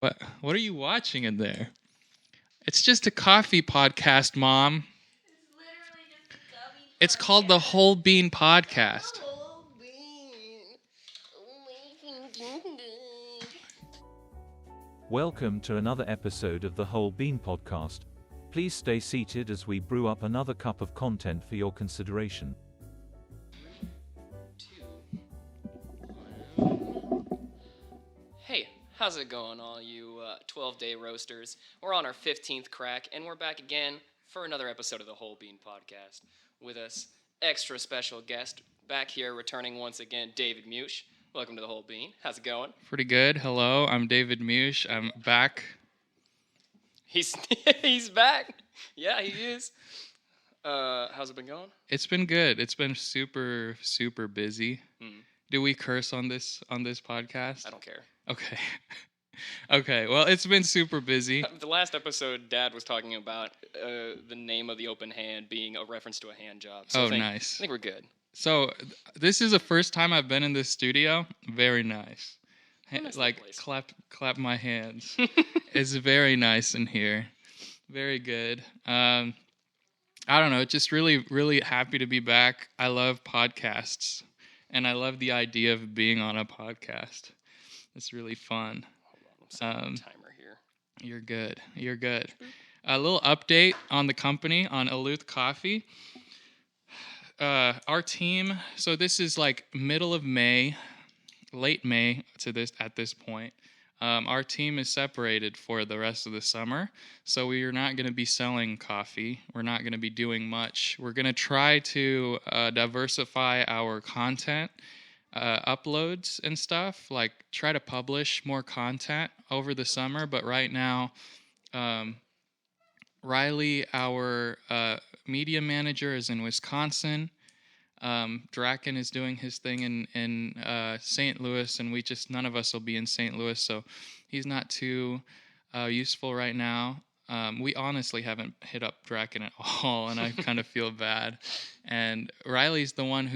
What are you watching in there? It's just a coffee podcast, Mom. It's literally just a gummy podcast. It's called the Whole Bean Podcast. Whole bean. Welcome to another episode of the Whole Bean Podcast. Please stay seated as we brew up another cup of content for your consideration. 3, 2, 1. Hey, how's it going, all you 12-day roasters? We're on our 15th crack, and we're back again for another episode of the Whole Bean Podcast. With us, extra special guest, back here returning once again, David Meusch. Welcome to the Whole Bean. How's it going? Pretty good. Hello, I'm David Meusch. I'm back. He's back. Yeah, he is. How's it been going? It's been good. It's been super, super busy. Do we curse on this podcast? I don't care. Okay. Okay. Well, it's been super busy. The last episode, Dad was talking about the name of the open hand being a reference to a hand job. So Nice. I think we're good. So this is the first time I've been in this studio. Very nice. Nice Like place. clap my hands. It's very nice in here. Very good. I don't know. Just really, really happy to be back. I love podcasts, and I love the idea of being on a podcast. It's really fun. Hold on, I'm setting a timer here. You're good. You're good. A little update on the company, on Eleuth Coffee. Our team, so this is like middle of May, late May at this point. Our team is separated for the rest of the summer, so we are not going to be selling coffee. We're not going to be doing much. We're going to try to diversify our content, uploads and stuff, like try to publish more content over the summer. But right now, Riley, our media manager, is in Wisconsin. Draken is doing his thing in St. Louis, and none of us will be in St. Louis, so he's not too useful right now. We honestly haven't hit up Draken at all, and I kind of feel bad. And Riley's the one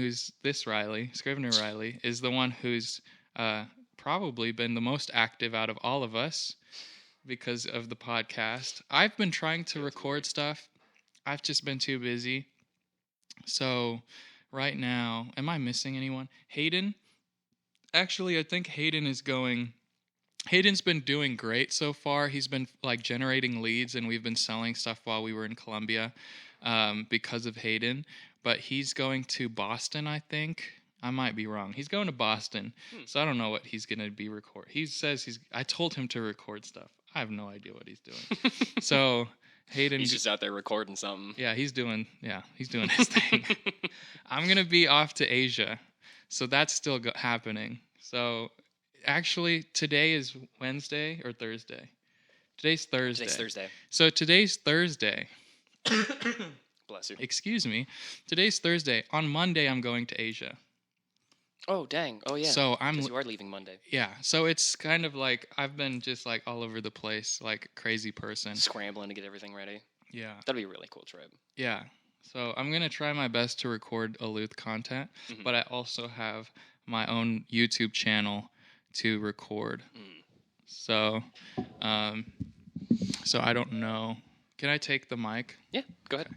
Scrivener Riley, is the one who's probably been the most active out of all of us because of the podcast. I've been trying to record stuff. I've just been too busy. So right now, am I missing anyone? Hayden? Actually, I think Hayden's been doing great so far. He's been like generating leads, and we've been selling stuff while we were in Columbia because of Hayden. But he's going to Boston, I think. I might be wrong. He's going to Boston, so I don't know what he's going to be recording. He says I told him to record stuff. I have no idea what he's doing. So Hayden, He's just out there recording something. Yeah, he's doing his thing. I'm going to be off to Asia, so that's still happening. So actually, today is Wednesday or Thursday? Today's Thursday. Today's Thursday. So today's Thursday. Bless you. Excuse me. Today's Thursday. On Monday, I'm going to Asia. Oh, dang. Oh, yeah. So you are leaving Monday. Yeah, so it's kind of like I've been just like all over the place, like a crazy person. Scrambling to get everything ready. Yeah. That'd be a really cool trip. Yeah. So I'm going to try my best to record Eleuth content, but I also have my own YouTube channel to record. So I don't know. Can I take the mic? Yeah, go ahead.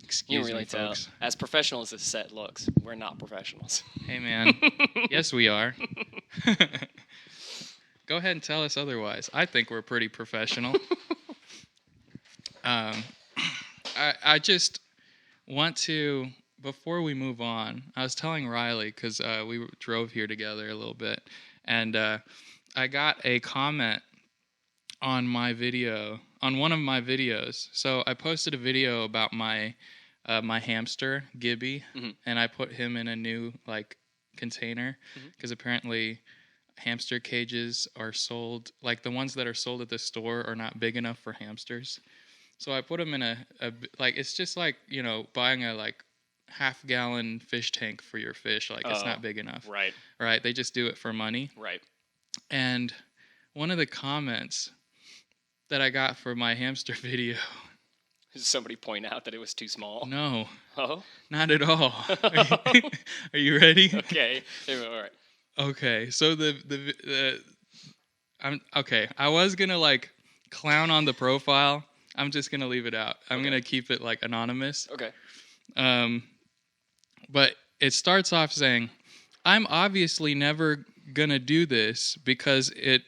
Excuse you can really me, tell. folks. As professional as this set looks, we're not professionals. Hey, man. Yes, we are. Go ahead and tell us otherwise. I think we're pretty professional. I just want to, before we move on, I was telling Riley, because we drove here together a little bit, and I got a comment on my video, on one of my videos. So I posted a video about my hamster, Gibby, and I put him in a new container, because apparently hamster cages are sold, like the ones that are sold at the store are not big enough for hamsters. So I put him in a it's just like, buying a half-gallon fish tank for your fish. It's not big enough. Right. They just do it for money. Right. And one of the comments that I got for my hamster video. Did somebody point out that it was too small? No. Oh? Not at all. Are you ready? Okay. All right. Okay. So the I'm okay. I was gonna like clown on the profile. I'm just gonna leave it out. I'm gonna keep it like anonymous. Okay. But it starts off saying, "I'm obviously never gonna do this because it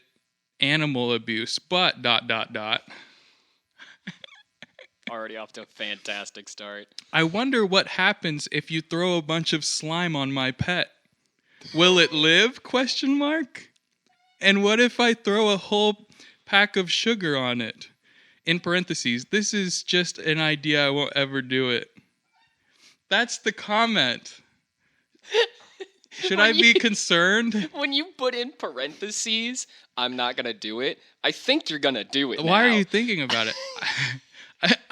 animal abuse." But ... Already off to a fantastic start. I wonder what happens if you throw a bunch of slime on my pet. Will it live? ? And what if I throw a whole pack of sugar on it? In parentheses, this is just an idea. I won't ever do it. That's the comment. Should I be concerned? When you put in parentheses, I'm not going to do it, I think you're going to do it Why now. are you thinking about it?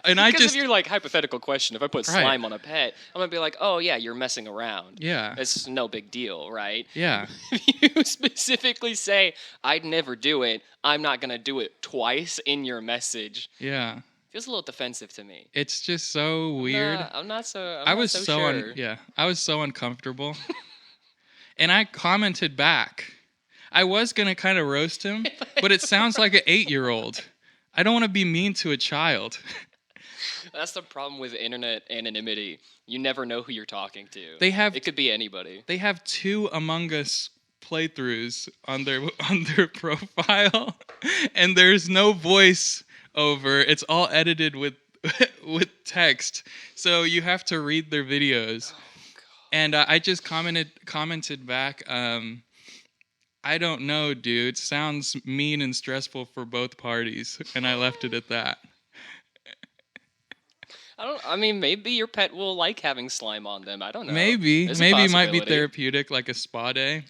Because of your like hypothetical question, if I put slime on a pet, I'm gonna be like, oh yeah, you're messing around. Yeah. It's no big deal, right? Yeah. If you specifically say, I'd never do it, I'm not gonna do it twice in your message. Yeah. Feels a little defensive to me. It's just so weird. I'm not so I was sure. I was so uncomfortable. And I commented back. I was gonna kind of roast him, but it sounds like an 8-year-old. I don't want to be mean to a child. That's the problem with internet anonymity. You never know who you're talking to. It could be anybody. They have 2 Among Us playthroughs on their profile, and there's no voice over. It's all edited with text, so you have to read their videos. Oh, and I just commented back. I don't know, dude. Sounds mean and stressful for both parties, and I left it at that. I mean, maybe your pet will like having slime on them. I don't know. Maybe it might be therapeutic, like a spa day.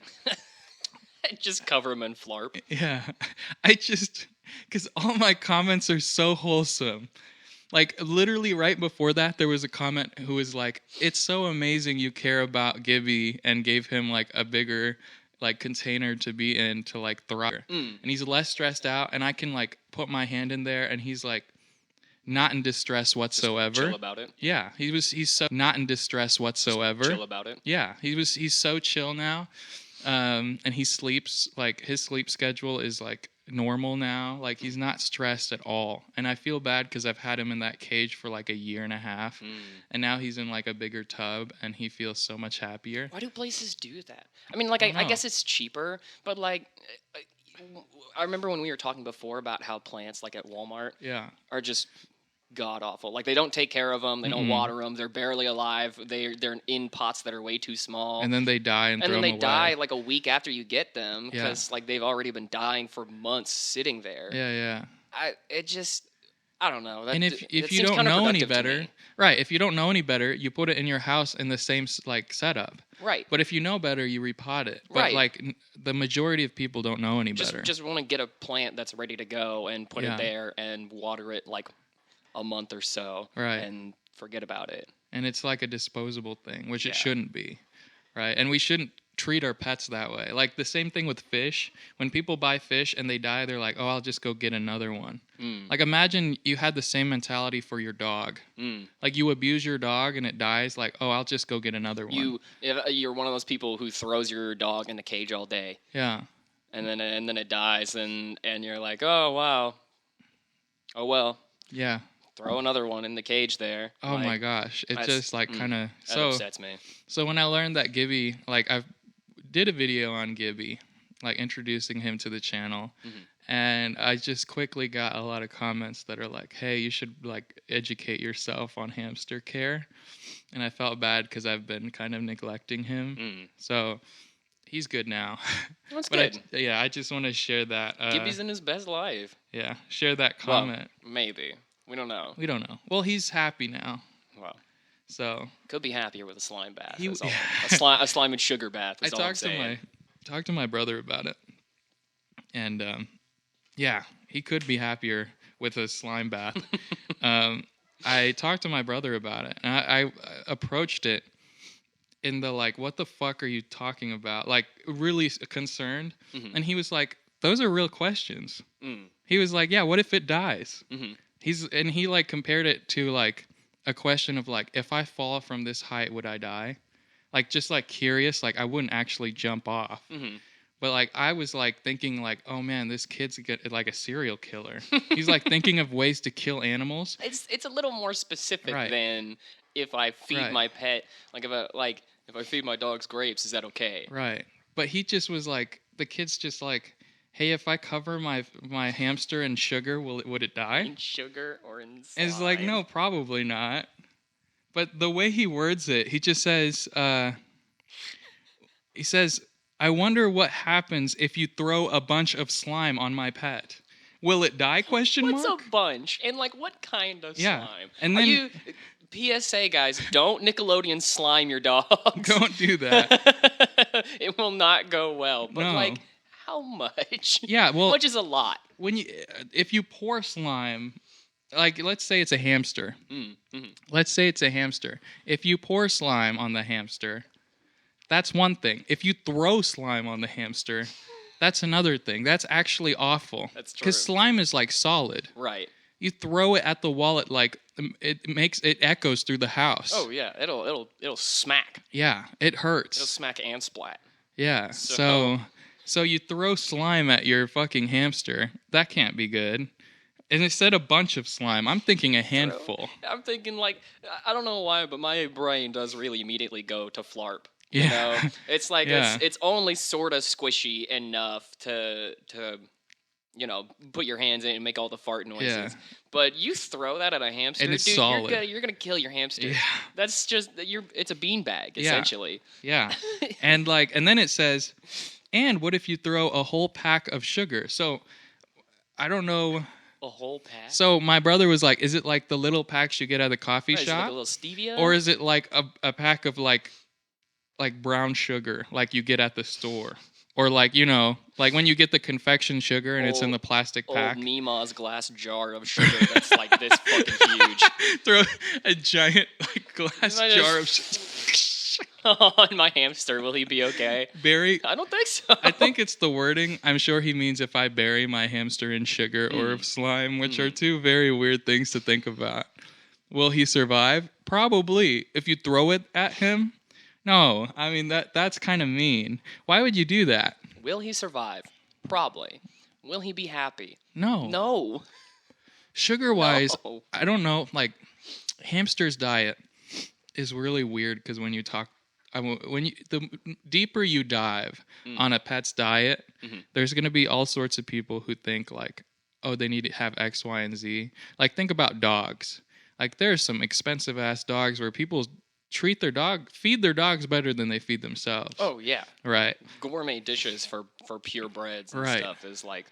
Just cover them in flarp. Yeah, because all my comments are so wholesome. Like, literally right before that, there was a comment who was like, "It's so amazing you care about Gibby," and gave him like a bigger like container to be in to like thrive. And he's less stressed out, and I can like put my hand in there, and he's like not in distress whatsoever. Just chill about it. Yeah, he's so not in distress whatsoever. Just chill about it. Yeah, he's so chill now. And he sleeps, like his sleep schedule is like normal now. Like, he's not stressed at all. And I feel bad because I've had him in that cage for like a year and a half. And now he's in like a bigger tub, and he feels so much happier. Why do places do that? I mean, like, I guess it's cheaper, but like, I remember when we were talking before about how plants like at Walmart are just god awful. Like, they don't take care of them. They don't water them. They're barely alive. They're in pots that are way too small. And then they die and throw them away. And then they die like a week after you get them because like they've already been dying for months sitting there. Yeah. I don't know. And if you don't know any better, right? If you don't know any better, you put it in your house in the same like setup. Right. But if you know better, you repot it. But like the majority of people don't know any better. Just want to get a plant that's ready to go and put it there and water it like a month or so, and forget about it. And it's like a disposable thing, which it shouldn't be, right? And we shouldn't treat our pets that way. Like the same thing with fish. When people buy fish and they die, they're like, "Oh, I'll just go get another one." Like, imagine you had the same mentality for your dog. Like, you abuse your dog and it dies. Like, "Oh, I'll just go get another one." You're one of those people who throws your dog in the cage all day. Yeah. And then it dies, and you're like, "Oh wow. Oh well." Yeah. Throw another one in the cage there. Oh my gosh. It just like kind of... That upsets me. So when I learned that Gibby... Like, I did a video on Gibby, like introducing him to the channel. And I just quickly got a lot of comments that are like, "Hey, you should like educate yourself on hamster care." And I felt bad because I've been kind of neglecting him. So he's good now. That's good. I just want to share that. Gibby's in his best life. Yeah, share that comment. Well, maybe. We don't know. Well, he's happy now. Wow. So could be happier with a slime bath. A slime and sugar bath. I talked to my brother about it, and he could be happier with a slime bath. I talked to my brother about it, and I approached it in the like, "What the fuck are you talking about?" Like, really concerned, and he was like, "Those are real questions." He was like, "Yeah, what if it dies?" He like compared it to like a question of like, if I fall from this height, would I die? Like, just like curious, like I wouldn't actually jump off. But like I was like thinking like, oh man, this kid's like a serial killer. He's like thinking of ways to kill animals. It's a little more specific Right. than if I feed Right. my pet. Like if I feed my dogs grapes, is that okay? Right. But he just was like, the kid's just like, hey, if I cover my hamster in sugar, would it die? In sugar or in slime? And it's like, no, probably not. But the way he words it, he just says, I wonder what happens if you throw a bunch of slime on my pet. Will it die? Question What's mark. a bunch? And like, what kind of Yeah. slime? And Are then- you PSA guys, don't Nickelodeon slime your dogs. Don't do that. It will not go well. But No. like, how much? Yeah, well, Much is a lot. if you pour slime, like let's say it's a hamster. Mm-hmm. Let's say it's a hamster. If you pour slime on the hamster, that's one thing. If you throw slime on the hamster, that's another thing. That's actually awful. That's true. Because slime is like solid. Right. You throw it at the wall, it echoes through the house. Oh yeah, it'll smack. Yeah, it It'll hurts. smack and splat. Yeah. So you throw slime at your fucking hamster. That can't be good. And it said a bunch of slime. I'm thinking a handful. I'm thinking like I don't know why, but my brain does really immediately go to flarp. Yeah. You know? It's like Yeah. it's only sort of squishy enough to put your hands in and make all the fart noises. Yeah. But you throw that at a hamster, And it's dude, solid. you're gonna kill your hamster. Yeah. That's just it's a beanbag Yeah. essentially. Yeah. and then it says, and what if you throw a whole pack of sugar? So I don't know. A whole pack. So my brother was like, is it like the little packs you get at the coffee What, is it like shop? a little stevia, Or is it like a pack of like brown sugar like you get at the store? Or like, like when you get the confection sugar and it's in the plastic pack. old Mima's glass jar of sugar that's like this fucking huge. Throw a giant like glass I jar of On my hamster, will he be okay? berry. I don't think so. I think it's the wording. I'm sure he means if I bury my hamster in sugar or slime, which are two very weird things to think about. Will he survive? Probably. If you throw it at him? No. I mean, that's kind of mean. Why would you do that? Will he survive? Probably. Will he be happy? No. No. Sugar-wise, No. I don't know. Like, hamster's diet is really weird because when you talk, the deeper you dive on a pet's diet, there's going to be all sorts of people who think like, oh, they need to have X, Y, and Z. Like, think about dogs. Like, there's some expensive ass dogs where people feed their dogs better than they feed themselves. Oh yeah. Right. Gourmet dishes for purebreds and Right. stuff is like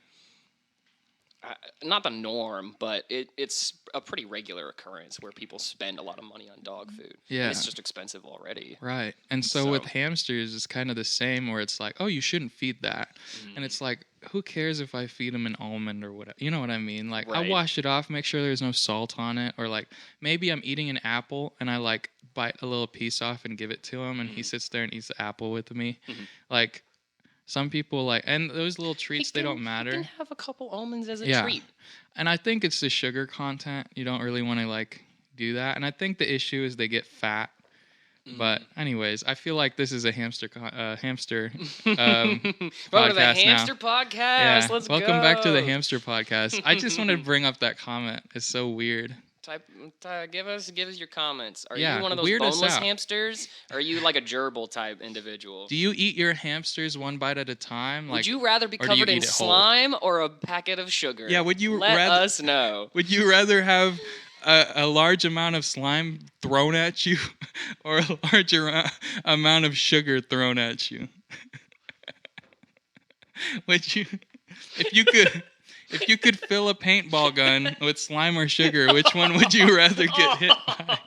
not the norm, but it's a pretty regular occurrence where people spend a lot of money on dog food. Yeah. And it's just expensive already. Right. And so with hamsters, it's kind of the same where it's like, oh, you shouldn't feed that. And it's like, who cares if I feed them an almond or whatever? You know what I mean? Like, I Right. wash it off, make sure there's no salt on it. Or like, maybe I'm eating an apple and I like bite a little piece off and give it to him and he sits there and eats the apple with me. Like, some people like, and those little treats, they don't matter. You can have a couple almonds as a Yeah. treat. And I think it's the sugar content. You don't really want to like do that. And I think the issue is they get fat. But anyways, I feel like this is a hamster Welcome to the podcast hamster now. podcast. Yeah. Let's go. Welcome back to the hamster podcast. I just wanted to bring up that comment. It's so weird. Give us your comments. Are Yeah, you one of those weird us boneless out. hamsters? Or are you like a gerbil type individual? Do you eat your hamsters one bite at a time? Would you rather be or do you covered in eat it whole? large or a packet of sugar? Yeah, would you Let rather- us know. Would you rather have a large amount of slime thrown at you or a large amount of sugar thrown at you? Would you, if you could fill a paintball gun with slime or sugar, which one would you rather get hit by?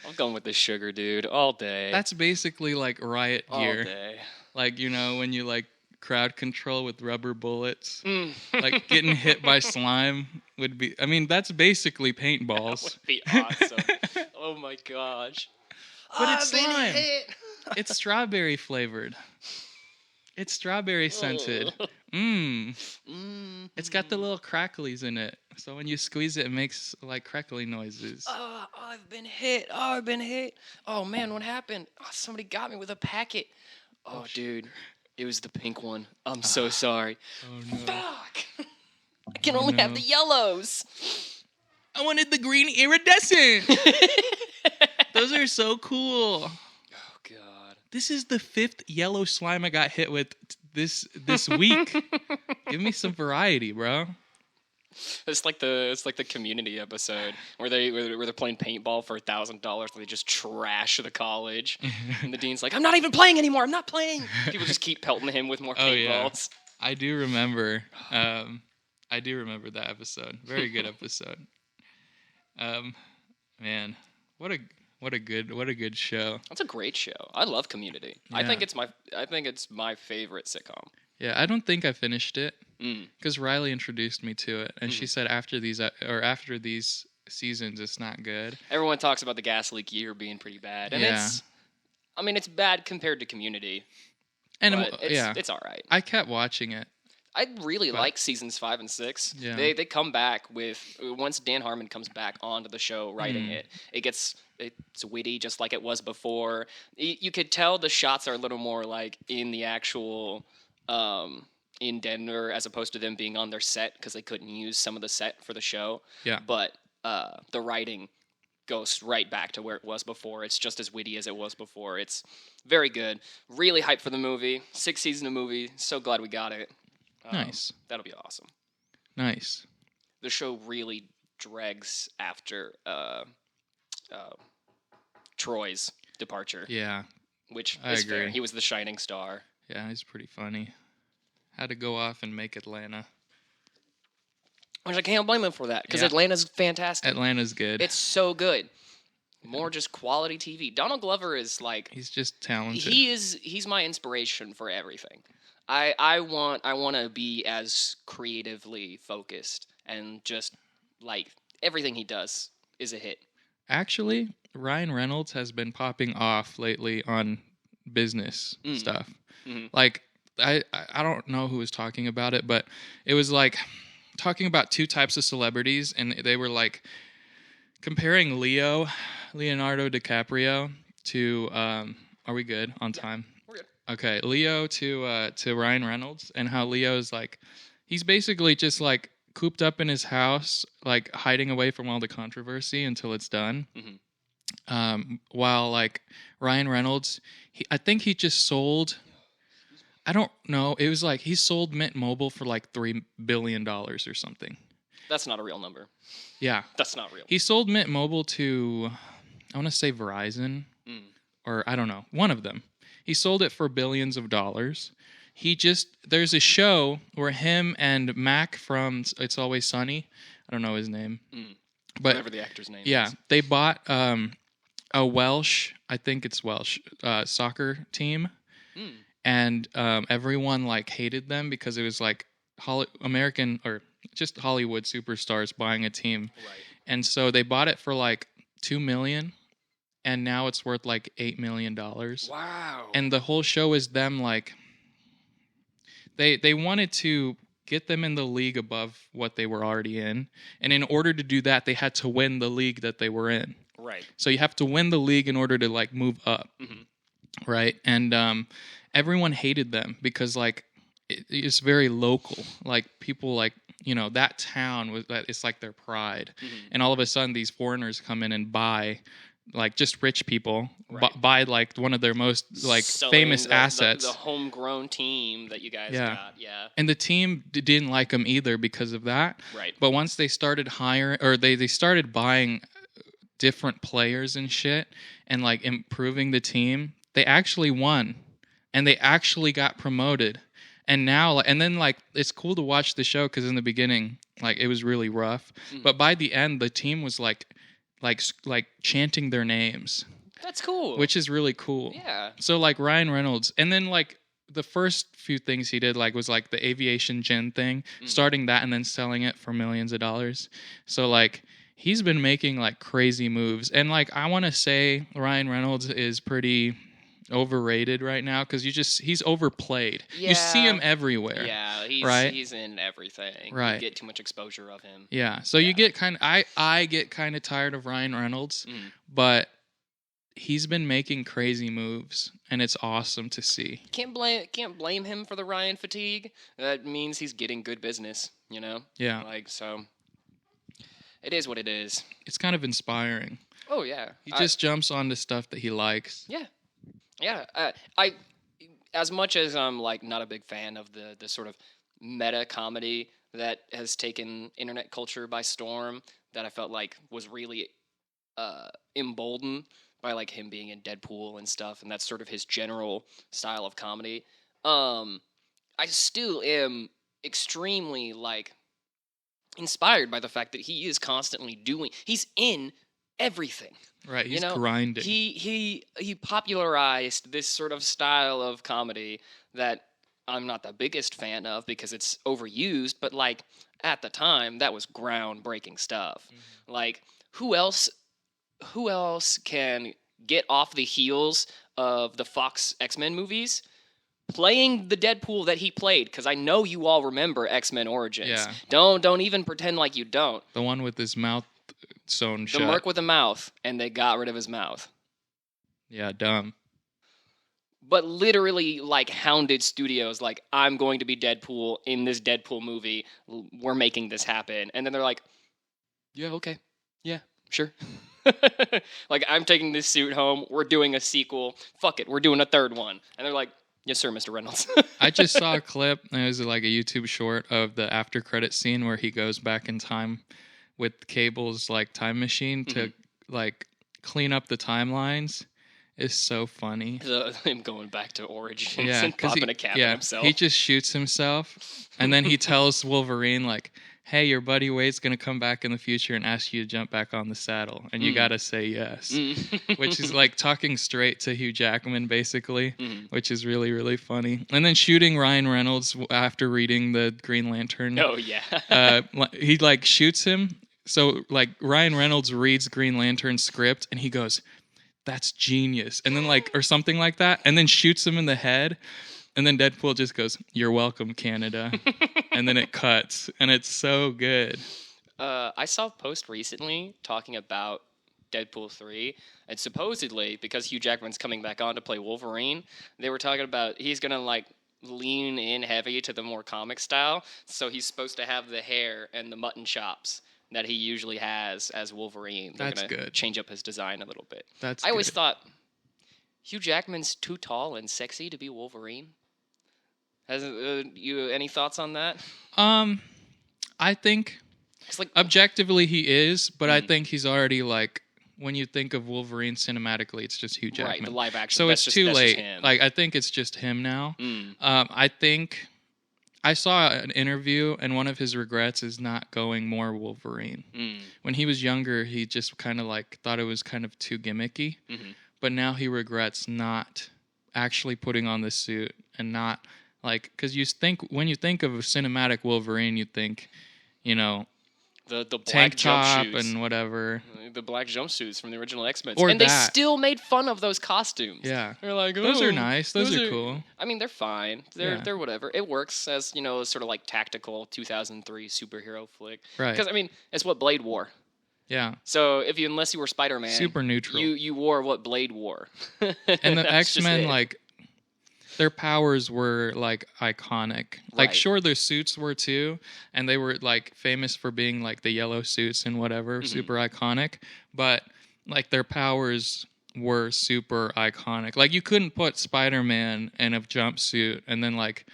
I'm going with the sugar, dude, all day. That's basically like riot all gear. day. Like, when you like crowd control with rubber bullets. Mm. Like getting hit by slime would be, I mean, that's basically That paintballs. would be awesome. Oh my gosh. But it's I've been slime. hit. It's strawberry flavored. It's strawberry scented. Mmm. It's got the little cracklies in it. So when you squeeze it, it makes like crackly noises. Oh, I've been hit. Oh, I've been hit. Oh man, what happened? Oh, somebody got me with a packet. Oh, dude. It was the pink one. I'm so sorry. Oh no. Fuck! I can Oh, only have no. the yellows. I wanted the green iridescent. Those are so cool. Oh, God. This is the 5th yellow slime I got hit with this week. Give me some variety, bro. It's like the Community episode where they're playing paintball for $1,000 and they just trash the college, and the dean's like, "I'm not even playing anymore. I'm not playing." People just keep pelting him with more Oh, yeah. paintballs. I do remember. I do remember that episode. Very good episode. Man, what a good show. That's a great show. I love Community. I Yeah. think it's my favorite sitcom. Yeah, I don't think I finished it Mm. because Riley introduced me to it, and she said after these seasons, it's not good. Everyone talks about the gas leak year being pretty bad, and Yeah. it's bad compared to Community, And but yeah, it's all right. I kept watching it. I really like seasons 5 and 6. Yeah. They come back with once Dan Harmon comes back onto the show writing it's witty just like it was before. You could tell the shots are a little more like in the actual in Denver as opposed to them being on their set because they couldn't use some of the set for the show. Yeah. But the writing goes right back to where it was before. It's just as witty as it was before. It's very good. Really hyped for the movie. 6th season of movie. So glad we got it. Nice. That'll be awesome. Nice. The show really dregs after Troy's departure, Yeah. which I is fair. agree. He was the shining star. Yeah, he's pretty funny. Had to go off and make Atlanta. Which I can't blame him for that, because Yeah. Atlanta's fantastic. Atlanta's good. It's so good. More just quality TV. Donald Glover is like He's just talented. he's my inspiration for everything. I want to be as creatively focused and just like everything he does is a hit. Actually, Ryan Reynolds has been popping off lately on business stuff. Mhm. Like I don't know who was talking about it, but it was like talking about 2 types of celebrities, and they were like comparing Leonardo DiCaprio to are we good on time? We're good. Okay, Leo to Ryan Reynolds, and how Leo is like he's basically just like cooped up in his house, like hiding away from all the controversy until it's done. While like Ryan Reynolds, I think he just sold. I don't know. It was like he sold Mint Mobile for like $3 billion or something. That's not a real number. Yeah, That's not real. he sold Mint Mobile to, I want to say Verizon, or I don't know, one of them. He sold it for billions of dollars. There's a show where him and Mac from It's Always Sunny, I don't know his name, but Whatever the actor's name yeah, is. they bought a Welsh, I think it's Welsh, soccer team, and everyone like hated them because it was like American or just Hollywood superstars buying a team, Right. and so they bought it for like $2 million, and now it's worth like $8 million. Wow. And the whole show is them like they wanted to get them in the league above what they were already in, and in order to do that, they had to win the league that they were in. Right. So you have to win the league in order to like move up, right? And everyone hated them because like it's very local. Like people like that town it's like their pride, and all of a sudden these foreigners come in and buy. Like just rich people buy like one of their most like Selling famous assets. The homegrown team that you guys Yeah. got. Yeah. And the team didn't like them either because of that. Right. But once they started hiring, or they started buying different players and shit, and like improving the team, they actually won, and they actually got promoted. And now, and then like it's cool to watch the show because in the beginning, like it was really rough, but by the end, the team was like chanting their names, That's cool. which is really cool. Yeah. So like Ryan Reynolds, and then like the first few things he did like was like the aviation gin thing, starting that and then selling it for millions of dollars. So like he's been making like crazy moves, and like I want to say Ryan Reynolds is pretty overrated right now because he's overplayed. You see him everywhere. Yeah, he's in everything. Right. You get too much exposure of him. Yeah. So you get kind of I get kind of tired of Ryan Reynolds, but he's been making crazy moves, and it's awesome to see. Can't blame him for the Ryan fatigue. That means he's getting good business, you know? Yeah. Like, so it is what it is. It's kind of inspiring. Oh yeah. He just jumps onto stuff that he likes. Yeah. Yeah. I as much as I'm like not a big fan of the sort of meta comedy that has taken internet culture by storm, that I felt like was really emboldened by like him being in Deadpool and stuff, and that's sort of his general style of comedy. I still am extremely like inspired by the fact that he is constantly he's in everything. Right, he's you know, grinding. He popularized this sort of style of comedy that I'm not the biggest fan of because it's overused, but like at the time that was groundbreaking stuff. Mm-hmm. Like who else can get off the heels of the Fox X-Men movies playing the Deadpool that he played? Because I know you all remember X-Men Origins. Yeah. Don't even pretend like you don't. The one with his mouth sewn shut. The Merc with a mouth, and they got rid of his mouth. Yeah, dumb. But literally, like, hounded studios, like, I'm going to be Deadpool in this Deadpool movie. We're making this happen. And then they're like, yeah, okay. Yeah, sure. Like, I'm taking this suit home. We're doing a sequel. Fuck it. We're doing a third one. And they're like, yes, sir, Mr. Reynolds. I just saw a clip. It was like a YouTube short of the after credit scene where he goes back in time with Cable's like time machine to like clean up the timelines. Is so funny. Him going back to Origins and because popping a cap on himself. He just shoots himself, and then he tells Wolverine like, "Hey, your buddy Wade's gonna come back in the future and ask you to jump back on the saddle, and you gotta say yes," which is like talking straight to Hugh Jackman basically, which is really really funny. And then shooting Ryan Reynolds after reading the Green Lantern. Oh yeah. He like shoots him. So like Ryan Reynolds reads Green Lantern's script and he goes, "That's genius," and then like or something like that, and then shoots him in the head, and then Deadpool just goes, "You're welcome, Canada," and then it cuts, and it's so good. I saw a post recently talking about Deadpool 3, and supposedly because Hugh Jackman's coming back on to play Wolverine, they were talking about he's gonna like lean in heavy to the more comic style, so he's supposed to have the hair and the mutton chops that he usually has as Wolverine. They're That's gonna good. change up his design a little bit. That's I always good. thought Hugh Jackman's too tall and sexy to be Wolverine. Has you any thoughts on that? I think It's like objectively he is, but I think he's already like when you think of Wolverine cinematically, it's just Hugh Jackman. right, the live action. So that's it's just, too that's late. Just him. Like I think it's just him now. I think I saw an interview, and one of his regrets is not going more Wolverine. When he was younger, he just kind of like thought it was kind of too gimmicky. But now he regrets not actually putting on the suit and not like because when you think of a cinematic Wolverine, you think, you know, the black tank top jumpsuits. and whatever. The black jumpsuits from the original X-Men. Or and that. They still made fun of those costumes. Yeah. They're like, Those "Oh, are nice. Those are cool. I mean, they're fine. They're whatever. It works as, you know, sort of like tactical 2003 superhero flick. Right. Because, I mean, it's what Blade wore. Yeah. So unless you were Spider-Man, Super neutral. You wore what Blade wore. And the That's just X-Men, it. like, their powers were, like, iconic. Like, Right. sure, their suits were, too. And they were, like, famous for being, like, the yellow suits and whatever. Super iconic. But, like, their powers were super iconic. Like, you couldn't put Spider-Man in a jumpsuit and then, like...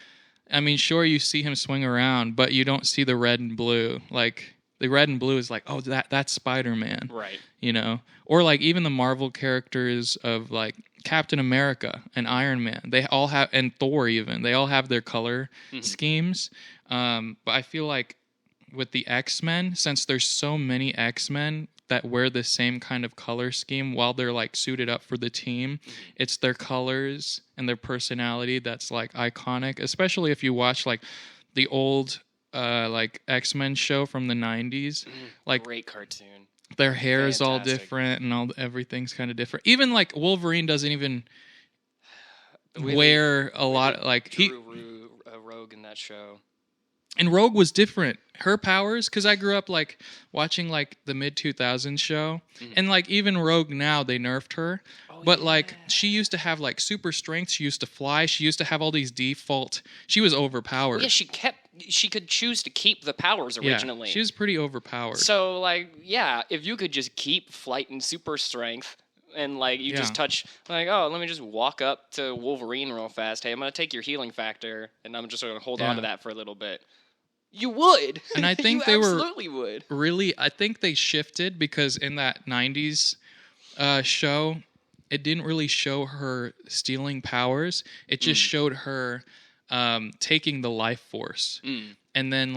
I mean, sure, you see him swing around, but you don't see the red and blue. Like... The red and blue is like, oh, that's Spider-Man. Right. You know? Or like even the Marvel characters of like Captain America and Iron Man. They all have, and Thor even, they all have their color schemes. But I feel like with the X-Men, since there's so many X-Men that wear the same kind of color scheme while they're like suited up for the team, it's their colors and their personality that's like iconic. Especially if you watch like the old... like X-Men show from the 90s. Like Great cartoon. their hair is all Fantastic. different and everything's kind of different. Even like Wolverine doesn't even Really- wear a lot like Rogue in that show. and Rogue was different. Her powers, because I grew up like watching like the mid 2000s show, and like even Rogue now they nerfed her, But like she used to have like super strength. She used to fly. She used to have all these default. She was overpowered. Well, yeah, she could choose to keep the powers originally. Yeah, she was pretty overpowered. So like, yeah, if you could just keep flight and super strength, and like you just touch, like, oh, let me just walk up to Wolverine real fast. Hey, I'm gonna take your healing factor, and I'm just gonna hold on to that for a little bit. You would, and I think you they absolutely would. Really, I think they shifted because in that '90s show, it didn't really show her stealing powers. It just showed her taking the life force, and then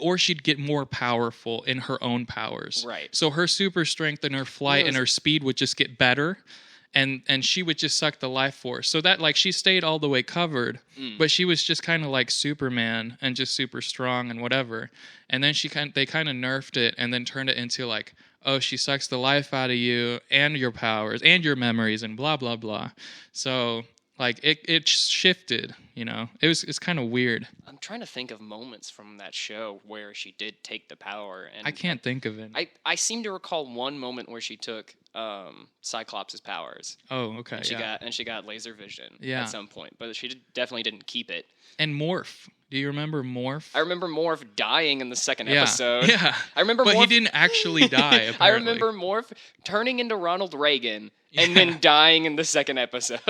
or she'd get more powerful in her own powers. Right. So her super strength and her flight and her speed would just get better. And she would just suck the life force. So that like she stayed all the way covered, but she was just kind of like Superman and just super strong and whatever. And then they kind of nerfed it and then turned it into like, oh, she sucks the life out of you and your powers and your memories and blah blah blah. So like it shifted, you know. It's kind of weird. I'm trying to think of moments from that show where she did take the power, and I can't think of it. I seem to recall one moment where she took Cyclops' powers. Oh, okay. And she got laser vision at some point, but she definitely didn't keep it. And Morph. Do you remember Morph? I remember Morph dying in the second episode. Yeah. I remember but Morph... he didn't actually die, apparently. I remember Morph turning into Ronald Reagan and then dying in the second episode.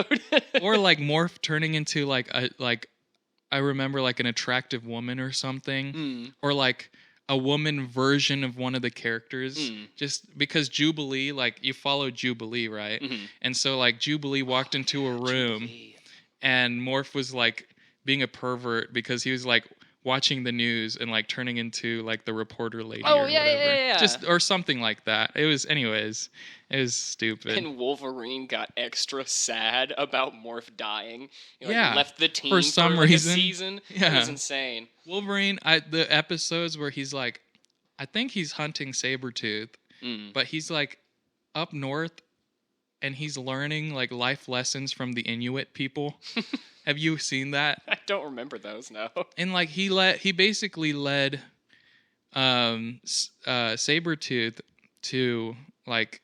Or like Morph turning into I remember like an attractive woman or something. Or like a woman version of one of the characters. Just because Jubilee, like you follow Jubilee, right? And so like Jubilee walked into a room and Morph was like being a pervert because he was like watching the news and like turning into like the reporter lady or whatever. Yeah. Just or something like that. It was stupid. And Wolverine got extra sad about Morph dying. He left the team for some reason. A season. Yeah. It was insane. Wolverine, the episodes where he's like, I think he's hunting Sabretooth, but he's like up north and he's learning like life lessons from the Inuit people. Have you seen that? I don't remember those, no. And like he basically led Sabretooth to like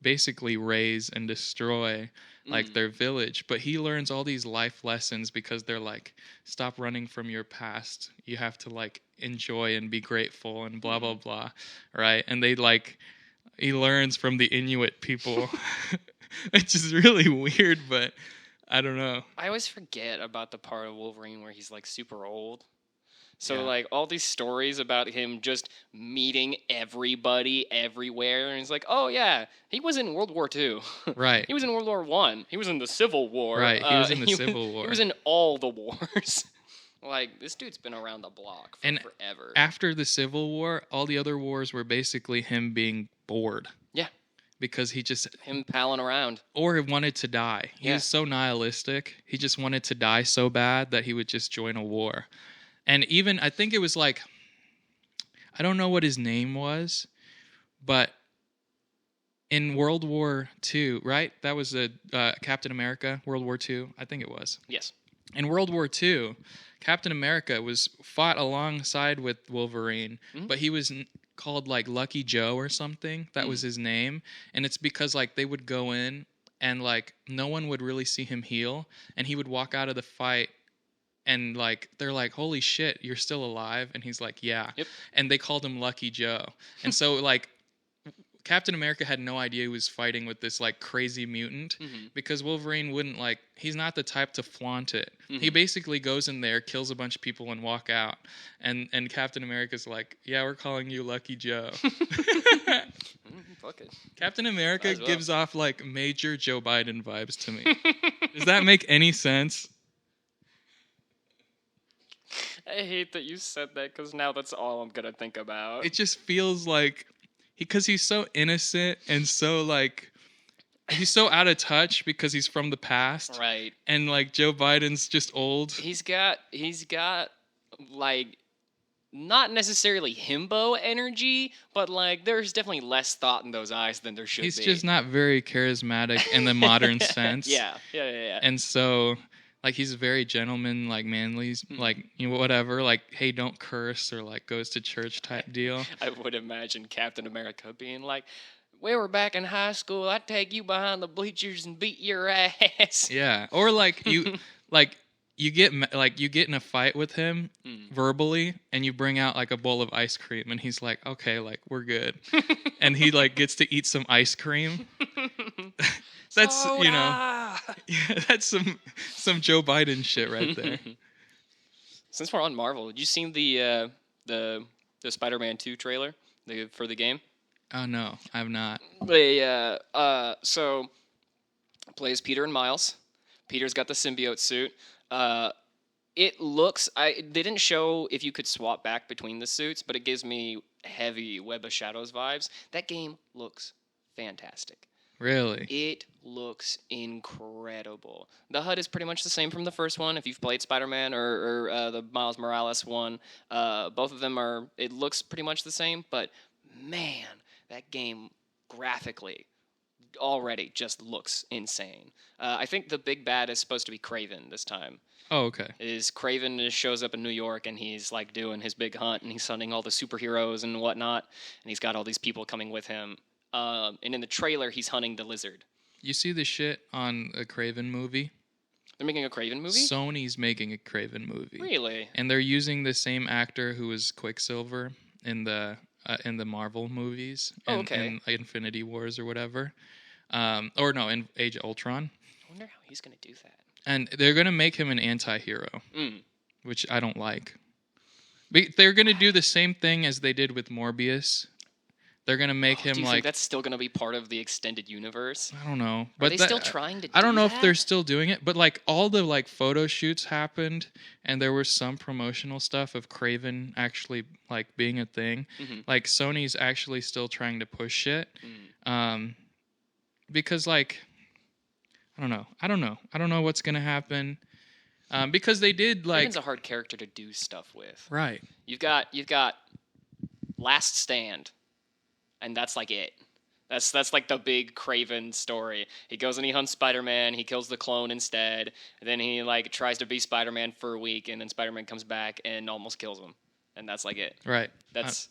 basically raise and destroy like their village, but he learns all these life lessons because they're like, stop running from your past. You have to like enjoy and be grateful and blah blah blah, right? And he learns from the Inuit people, which is really weird, but I don't know. I always forget about the part of Wolverine where he's like super old. So like all these stories about him just meeting everybody everywhere, and he's like, oh yeah, he was in World War II. Right. He was in World War I. He was in the Civil War. Right. He was in the Civil War. He was in all the wars. Like this dude's been around the block for forever. After the Civil War, all the other wars were basically him being bored. Yeah. Because him palling around. Or he wanted to die. He was so nihilistic. He just wanted to die so bad that he would just join a war. And even, I think it was like, I don't know what his name was, but in World War II, right? That was Captain America, World War II. I think it was. Yes. In World War II, Captain America was fought alongside with Wolverine, but he was called like Lucky Joe or something. That was his name. And it's because like they would go in and like no one would really see him heal, and he would walk out of the fight and like they're like, holy shit, you're still alive? And he's like, yeah. Yep. And they called him Lucky Joe. And so like Captain America had no idea he was fighting with this like crazy mutant, because Wolverine wouldn't like, he's not the type to flaunt it. He basically goes in there, kills a bunch of people and walk out. And Captain America's like, yeah, we're calling you Lucky Joe. Fuck it. Captain America gives off like major Joe Biden vibes to me. Does that make any sense? I hate that you said that because now that's all I'm going to think about. It just feels like, because he's so innocent and so like, he's so out of touch because he's from the past. Right. And like Joe Biden's just old. He's got like, not necessarily himbo energy, but like there's definitely less thought in those eyes than there should be. He's just not very charismatic in the modern sense. Yeah. And so like he's very gentleman, like manly, like, you know, whatever, like, hey, don't curse, or like goes to church type deal. I would imagine Captain America being like, we were back in high school, I'd take you behind the bleachers and beat your ass. Yeah, or like you get in a fight with him verbally, and you bring out like a bowl of ice cream, and he's like, okay, like we're good, and he like gets to eat some ice cream. That's yeah, that's some Joe Biden shit right there. Since we're on Marvel, did you seen the Spider-Man 2 trailer for the game? Oh no, I've not. So plays Peter and Miles. Peter's got the symbiote suit. It looks. They didn't show if you could swap back between the suits, but it gives me heavy Web of Shadows vibes. That game looks fantastic. Really? It looks incredible. The HUD is pretty much the same from the first one. If you've played Spider-Man or the Miles Morales one, both of them are. It looks pretty much the same, but man, that game graphically already just looks insane. I think the big bad is supposed to be Kraven this time. Oh, okay. Kraven just shows up in New York and he's like doing his big hunt and he's hunting all the superheroes and whatnot, and he's got all these people coming with him. And in the trailer, he's hunting the lizard. You see the shit on a Kraven movie? They're making a Kraven movie? Sony's making a Kraven movie. Really? And they're using the same actor who was Quicksilver in the Marvel movies. In Infinity Wars or whatever. Or no, in Age of Ultron. I wonder how he's going to do that. And they're going to make him an anti-hero, which I don't like. They're going to do the same thing as they did with Morbius. They're going to make him do you like... think that's still going to be part of the extended universe? I don't know. Are they still trying to do I don't know that? if they're still doing it, but like all the like photo shoots happened, and there was some promotional stuff of Kraven actually like being a thing. Mm-hmm. Like Sony's actually still trying to push it. Because like... I don't know what's going to happen. Because they did like... Kraven's a hard character to do stuff with. Right. You've got Last Stand, and that's like it. That's like the big Kraven story. He goes and he hunts Spider-Man, he kills the clone instead, and then he like tries to be Spider-Man for a week, and then Spider-Man comes back and almost kills him. And that's like it. Right. That's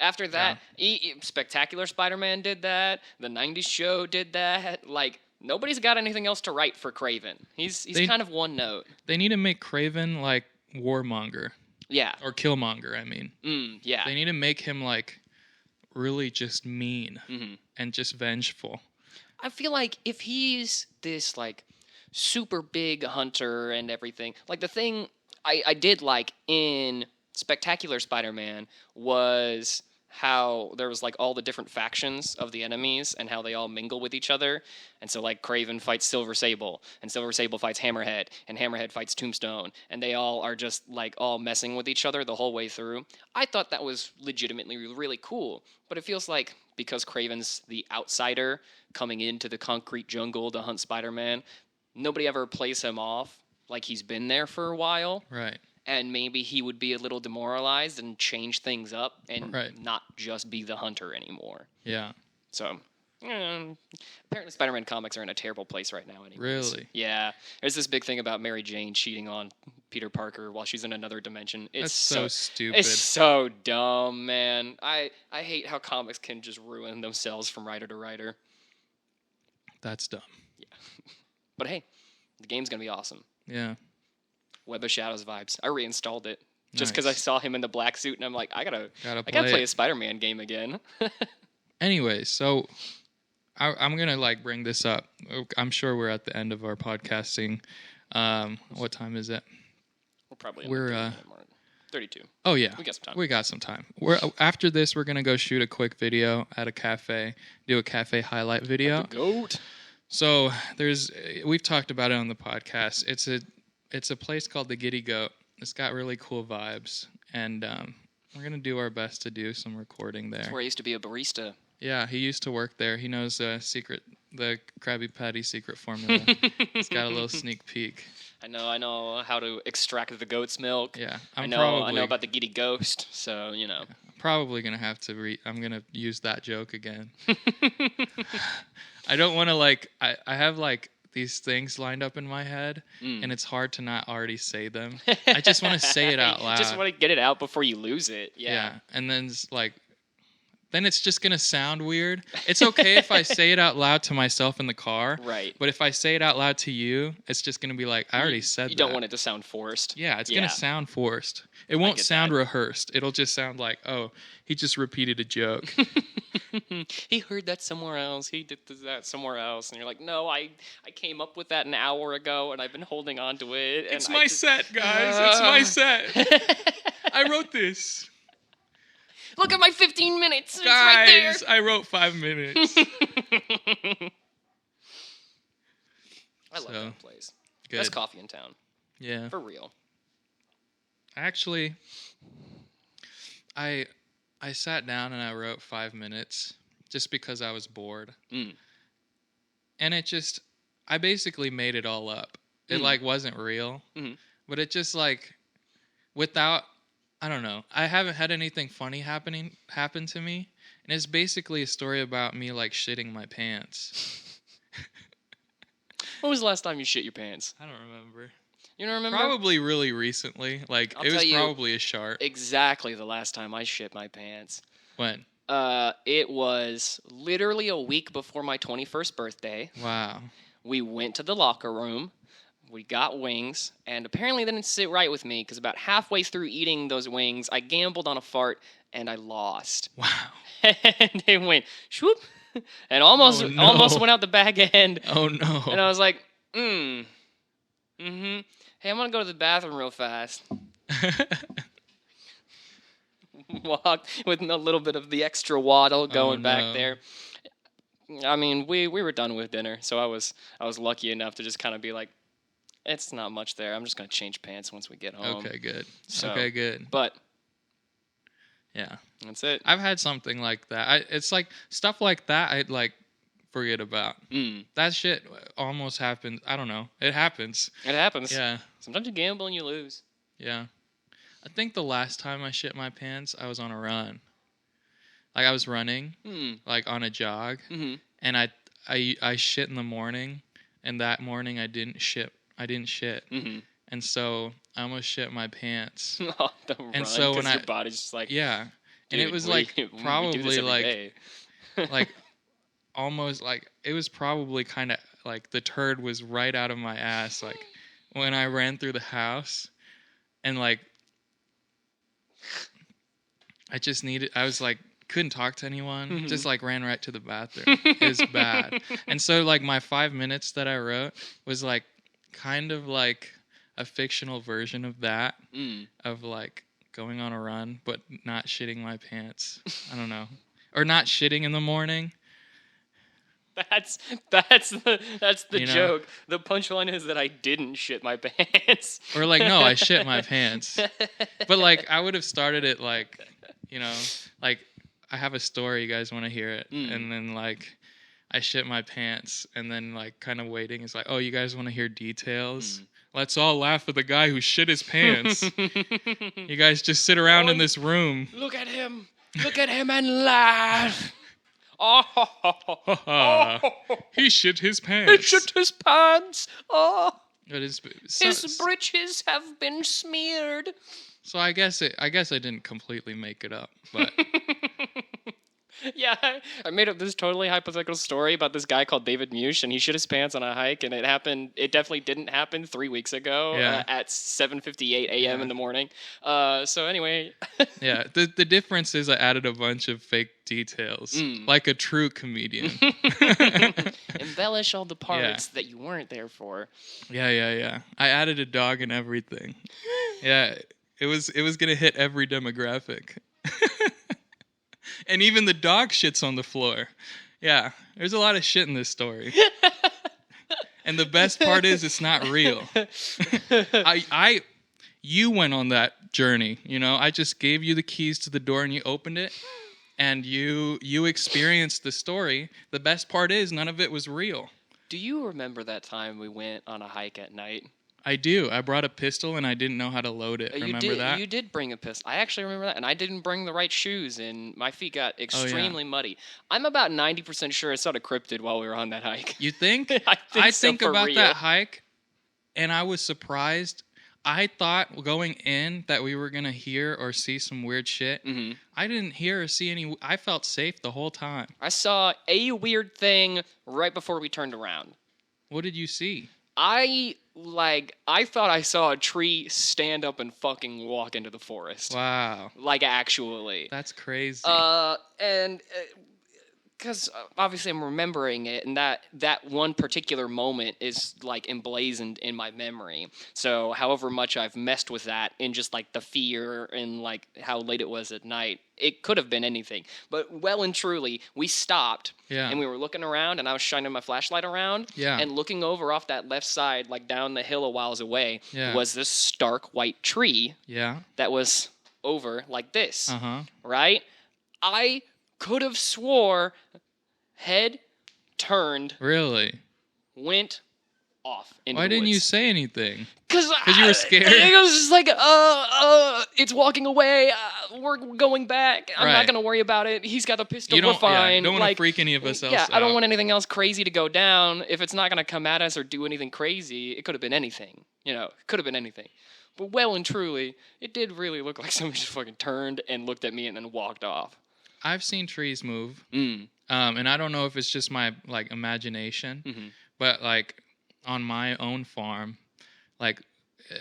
after that, Spectacular Spider-Man did that, the 90s show did that, like nobody's got anything else to write for Kraven. He's kind of one note. They need to make Kraven like Warmonger. Yeah. Or Killmonger, I mean. Yeah. They need to make him like really just mean and just vengeful. I feel like if he's this like super big hunter and everything, like the thing I did like in Spectacular Spider-Man was how there was like all the different factions of the enemies and how they all mingle with each other. And so like Kraven fights Silver Sable, and Silver Sable fights Hammerhead, and Hammerhead fights Tombstone, and they all are just like all messing with each other the whole way through. I thought that was legitimately really cool, but it feels like because Kraven's the outsider coming into the concrete jungle to hunt Spider-Man, nobody ever plays him off like he's been there for a while. Right. And maybe he would be a little demoralized and change things up and not just be the hunter anymore. Yeah. So, apparently Spider-Man comics are in a terrible place right now anyways. Really? Yeah. There's this big thing about Mary Jane cheating on Peter Parker while she's in another dimension. It's so stupid. It's so dumb, man. I hate how comics can just ruin themselves from writer to writer. That's dumb. Yeah. But hey, the game's going to be awesome. Yeah. Web of Shadows vibes. I reinstalled it just because I saw him in the black suit, and I'm like, I gotta play a Spider-Man game again. Anyway, so I'm gonna like bring this up. I'm sure we're at the end of our podcasting. What time is it? We're probably 32. Oh yeah, we got some time. We got some time. After this, we're gonna go shoot a quick video at a cafe. Do a cafe highlight video. Like the goat. So we've talked about it on the podcast. It's a place called the Giddy Goat. It's got really cool vibes, and we're going to do our best to do some recording there. That's where I used to be a barista. Yeah, he used to work there. He knows the Krabby Patty secret formula. He's got a little sneak peek. I know how to extract the goat's milk. Yeah, I know about the Giddy Ghost, so, you know. I'm probably going to have to I'm going to use that joke again. I don't want to I have these things lined up in my head, and it's hard to not already say them. I just want to say it out loud. Just want to get it out before you lose it. Yeah. And then it's then it's just going to sound weird. It's okay if I say it out loud to myself in the car. Right. But if I say it out loud to you, it's just going to be like, I already said that. You don't want it to sound forced. Yeah, it's going to sound forced. It won't sound rehearsed. It'll just sound like, oh, he just repeated a joke. He heard that somewhere else. He did that somewhere else. And you're like, no, I came up with that an hour ago, and I've been holding on to it. And It's my set, guys. It's my set. I wrote this. Look at my 15 minutes. It's Guys, right there. I wrote 5 minutes. I love that place. Good. Best coffee in town. Yeah. For real. Actually, I sat down and I wrote 5 minutes just because I was bored. Mm. And I basically made it all up. It wasn't real. Mhm. But it just without, I don't know. I haven't had anything funny happen to me. And it's basically a story about me shitting my pants. When was the last time you shit your pants? I don't remember. You don't remember? Probably really recently. It was probably a sharp. Exactly the last time I shit my pants. When? It was literally a week before my 21st birthday. Wow. We went to the locker room. We got wings, and apparently they didn't sit right with me because about halfway through eating those wings, I gambled on a fart and I lost. Wow. And they went swoop, and almost went out the back end. Oh no. And I was like, Hey, I'm gonna go to the bathroom real fast. Walked with a little bit of the extra waddle going back there. I mean, we were done with dinner, so I was lucky enough to just kind of be like, it's not much there. I'm just gonna change pants once we get home. Okay, good. So, good. But yeah, that's it. I've had something like that. It's stuff like that I'd forget about. That shit almost happened. I don't know. It happens. It happens. Yeah. Sometimes you gamble and you lose. Yeah. I think the last time I shit my pants, I was on a run. I was running, on a jog, and I shit in the morning, and that morning I didn't shit. And so I almost shit my pants. Oh, the run, and so when your body's just like, yeah, and it was probably almost it was probably kind of the turd was right out of my ass when I ran through the house, and I was couldn't talk to anyone, just ran right to the bathroom. It was bad. And so my 5 minutes that I wrote was kind of a fictional version of that, of going on a run but not shitting my pants. I don't know, or not shitting in the morning. That's the joke. The punchline is that I didn't shit my pants. Or no, I shit my pants. But I would have started it I have a story, you guys want to hear it, and then I shit my pants, and then kind of waiting is oh, you guys want to hear details? Let's all laugh at the guy who shit his pants. You guys just sit around in this room. Look at him and laugh. Oh, he shit his pants. He shit his pants. Oh, his britches have been smeared. So I guess I didn't completely make it up, but yeah, I made up this totally hypothetical story about this guy called David Meusch, and he shit his pants on a hike, and it happened. It definitely didn't happen 3 weeks ago at 7:58 a.m. in the morning. So anyway, yeah, the difference is I added a bunch of fake details, like a true comedian. Embellish all the parts that you weren't there for. Yeah. I added a dog and everything. Yeah, it was gonna hit every demographic. And even the dog shits on the floor. Yeah, there's a lot of shit in this story. And the best part is it's not real. You went on that journey, I just gave you the keys to the door and you opened it and you experienced the story. The best part is none of it was real. Do you remember that time we went on a hike at night? I do. I brought a pistol and I didn't know how to load it. Remember that? You did bring a pistol. I actually remember that. And I didn't bring the right shoes and my feet got extremely muddy. I'm about 90% sure I saw a cryptid while we were on that hike. You think? I think about real. that hike and I was surprised. I thought going in that we were going to hear or see some weird shit. Mm-hmm. I didn't hear or see any. I felt safe the whole time. I saw a weird thing right before we turned around. What did you see? I thought I saw a tree stand up and fucking walk into the forest. Wow. Like, actually. That's crazy. Because obviously I'm remembering it, and that one particular moment is, like, emblazoned in my memory. So however much I've messed with that in just, like, the fear and, like, how late it was at night, it could have been anything. But well and truly, we stopped, and we were looking around, and I was shining my flashlight around, and looking over off that left side, like, down the hill a whiles away, was this stark white tree that was over like this, right? I could have swore head turned, really went off into Why the didn't you woods. say anything? Because you were scared? It was just like, it's walking away. We're going back. I'm not going to worry about it. He's got the pistol. We're fine. You don't want to like, freak any of us else Yeah, out. I don't want anything else crazy to go down. If it's not going to come at us or do anything crazy, it could have been anything. You know, it could have been anything. But well and truly, it did really look like somebody just fucking turned and looked at me and then walked off. I've seen trees move, and I don't know if it's just my like imagination, but like on my own farm, like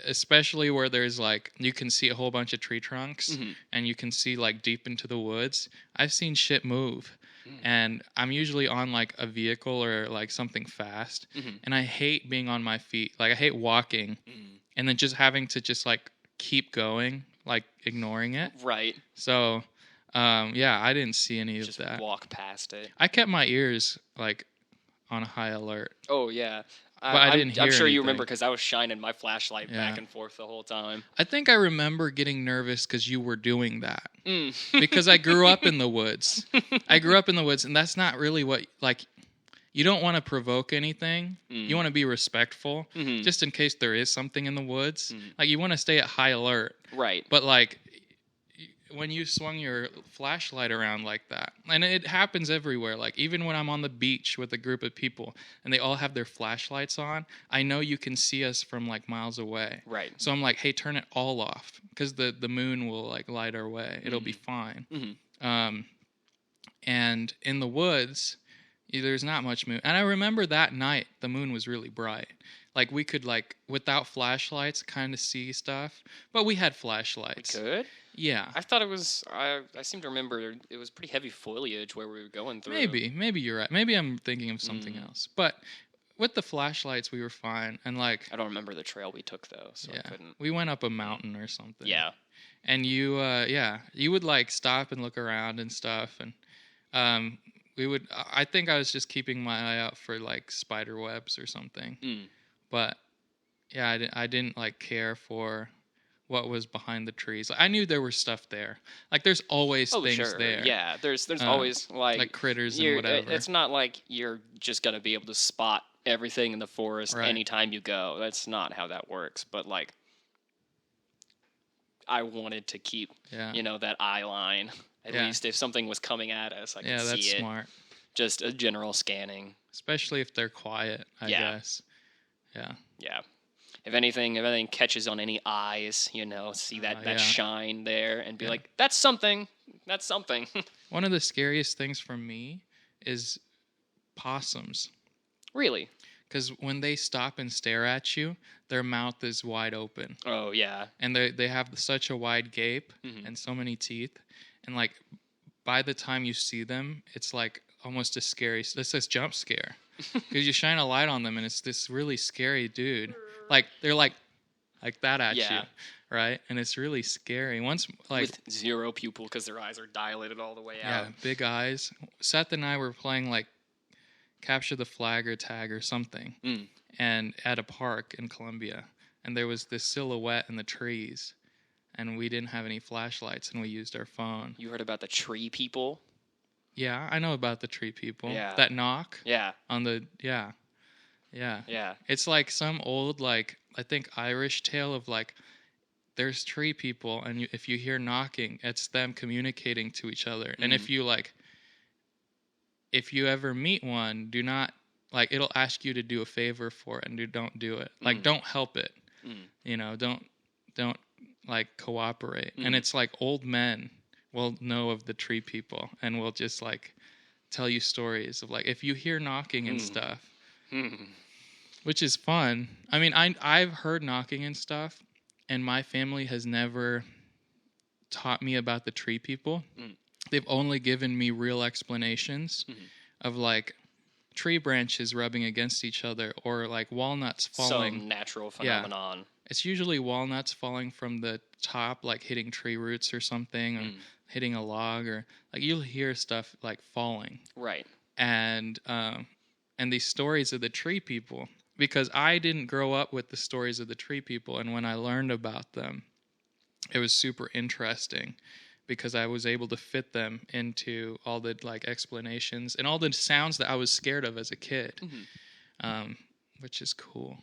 especially where there's like you can see a whole bunch of tree trunks and you can see like deep into the woods. I've seen shit move, and I'm usually on like a vehicle or like something fast, and I hate being on my feet. Like I hate walking, and then just having to just like keep going, like ignoring it. Right. So. I didn't see any of Just that. walk past it. I kept my ears like on high alert. Oh yeah, But I didn't hear I'm sure you anything. remember because I was shining my flashlight back and forth the whole time. I think I remember getting nervous because you were doing that. Because I grew up in the woods. And that's not really what like. You don't want to provoke anything. You want to be respectful, just in case there is something in the woods. Like you want to stay at high alert. Right. But like. When you swung your flashlight around like that, and it happens everywhere, like even when I'm on the beach with a group of people and they all have their flashlights on, I know you can see us from like miles away. Right. So I'm like, hey, turn it all off because the moon will like light our way. It'll be fine. And in the woods, there's not much moon. And I remember that night the moon was really bright. Like we could like without flashlights kind of see stuff, but we had flashlights. We could? Yeah. I thought it was. I seem to remember it was pretty heavy foliage where we were going through. Maybe you're right. Maybe I'm thinking of something else. But with the flashlights, we were fine. And like, I don't remember the trail we took though, so I couldn't. We went up a mountain or something. Yeah. And you would like stop and look around and stuff, and we would. I think I was just keeping my eye out for like spider webs or something. But yeah, I didn't like care for what was behind the trees. I knew there was stuff there. Like there's always things there. Yeah, there's always like critters and whatever. It's not like you're just gonna be able to spot everything in the forest Right. anytime you go. That's not how that works. But like, I wanted to keep that eye line. At least if something was coming at us, I could see that's it. smart. Just a general scanning. Especially if they're quiet, I guess. Yeah. Yeah. If anything catches on any eyes, see that shine there and be like, that's something. That's something. One of the scariest things for me is possums. Really? Because when they stop and stare at you, their mouth is wide open. Oh, yeah. And they have such a wide gape and so many teeth. And like by the time you see them, it's like almost a scary, it's this jump scare. Because you shine a light on them and it's this really scary dude. Like they're like that at you, right? And it's really scary. Once like with zero pupil because their eyes are dilated all the way out. Yeah, big eyes. Seth and I were playing like capture the flag or tag or something, and at a park in Columbia, and there was this silhouette in the trees, and we didn't have any flashlights, and we used our phone. You heard about the tree people? Yeah, I know about the tree people. Yeah. That knock. Yeah. On the Yeah. It's like some old like I think Irish tale of like there's tree people and if you hear knocking, it's them communicating to each other. And if you ever meet one, do not like it'll ask you to do a favor for it and don't do it. Like don't help it. Don't don't like cooperate. And it's like old men will know of the tree people and will just like tell you stories of like if you hear knocking and stuff, which is fun. I mean, I've heard knocking and stuff, and my family has never taught me about the tree people. They've only given me real explanations of like tree branches rubbing against each other or like walnuts falling. Some natural phenomenon. Yeah. It's usually walnuts falling from the top, like hitting tree roots or something, or hitting a log, or like you'll hear stuff like falling. Right. And these stories of the tree people, because I didn't grow up with the stories of the tree people, and when I learned about them, it was super interesting because I was able to fit them into all the like explanations and all the sounds that I was scared of as a kid, which is cool.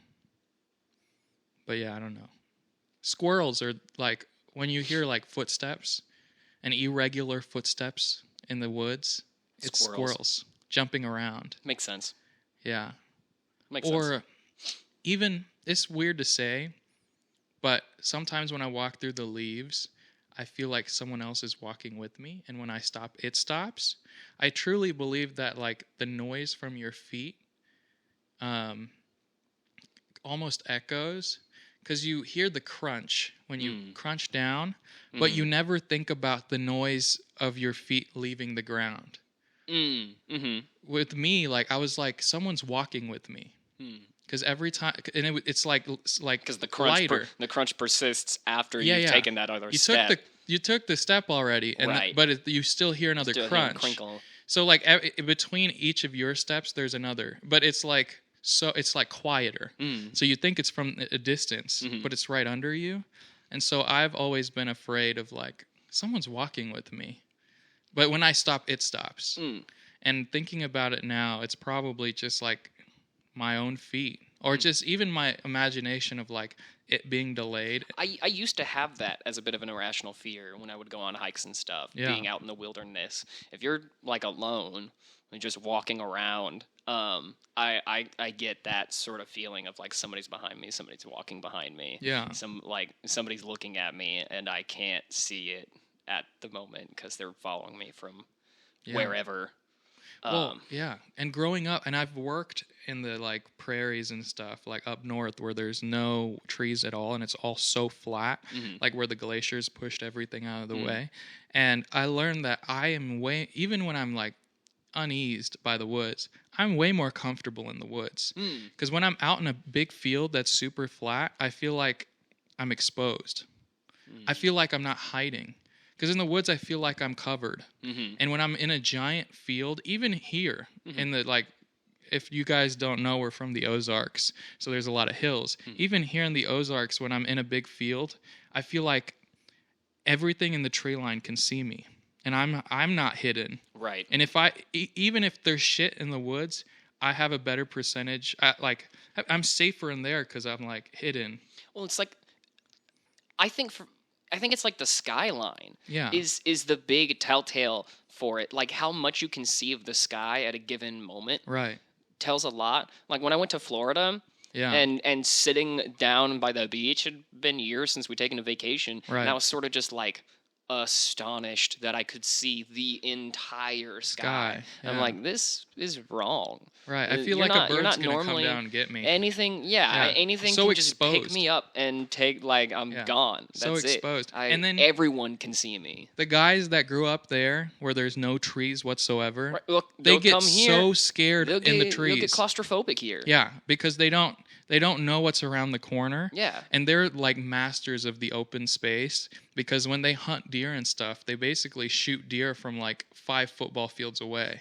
But yeah, I don't know. Squirrels are like, when you hear like footsteps and irregular footsteps in the woods, it's squirrels jumping around. Makes sense. Yeah. Makes sense. Or even, it's weird to say, but sometimes when I walk through the leaves, I feel like someone else is walking with me. And when I stop, it stops. I truly believe that like the noise from your feet almost echoes, because you hear the crunch when you crunch down, but you never think about the noise of your feet leaving the ground. With me, like I was like, someone's walking with me. Because every time, and it's like because the crunch persists after you've taken that other step. You took the step already, and right. But you still hear another crunch. Crinkle. So like between each of your steps, there's another, but it's like quieter. So you think it's from a distance, but it's right under you. And so I've always been afraid of like someone's walking with me, but when I stop, it stops. And thinking about it now, it's probably just like my own feet, or just even my imagination of like it being delayed. I used to have that as a bit of an irrational fear when I would go on hikes and stuff, being out in the wilderness. If you're like alone and just walking around, I get that sort of feeling of like somebody's behind me, somebody's walking behind me. Yeah. Somebody's looking at me and I can't see it at the moment because they're following me from wherever. Well, yeah. And growing up, and I've worked in the like prairies and stuff, like up north where there's no trees at all and it's all so flat, like where the glaciers pushed everything out of the way. And I learned that I am even when I'm like uneased by the woods, I'm way more comfortable in the woods. Because when I'm out in a big field that's super flat, I feel like I'm exposed. I feel like I'm not hiding. Because in the woods, I feel like I'm covered. And when I'm in a giant field, even here in the, like, if you guys don't know, we're from the Ozarks, so there's a lot of hills. Even here in the Ozarks, when I'm in a big field, I feel like everything in the tree line can see me. And I'm not hidden. Right. And even if there's shit in the woods, I have a better percentage. I'm safer in there because I'm, like, hidden. Well, it's like, I think it's like the skyline is the big telltale for it. Like how much you can see of the sky at a given moment. Right. Tells a lot. Like when I went to Florida and sitting down by the beach, it had been years since we'd taken a vacation. Right. And I was sort of just like astonished that I could see the entire sky. Yeah. I'm like, this is wrong. Right. I feel like a bird's going to come down and get me. Anything So can exposed. just pick me up and take, like, I'm gone. That's so exposed. And then everyone can see me. The guys that grew up there where there's no trees whatsoever, right. Look, they get come here, so scared in the trees. They'll get claustrophobic here. Yeah, because they don't know what's around the corner. Yeah. And they're like masters of the open space, because when they hunt deer and stuff, they basically shoot deer from like 5 football fields away.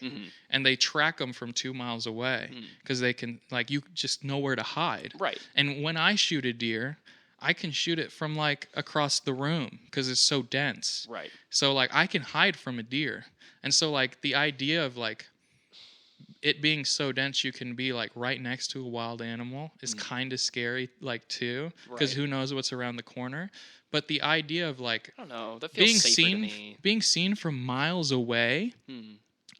And they track them from 2 miles away because they can, like, you just know where to hide. Right. And when I shoot a deer, I can shoot it from like across the room because it's so dense. Right. So like I can hide from a deer. And so like the idea of like it being so dense you can be like right next to a wild animal is kind of scary, like, too, because who knows what's around the corner. But the idea of like I don't know, that feels safer to me. Being seen from miles away,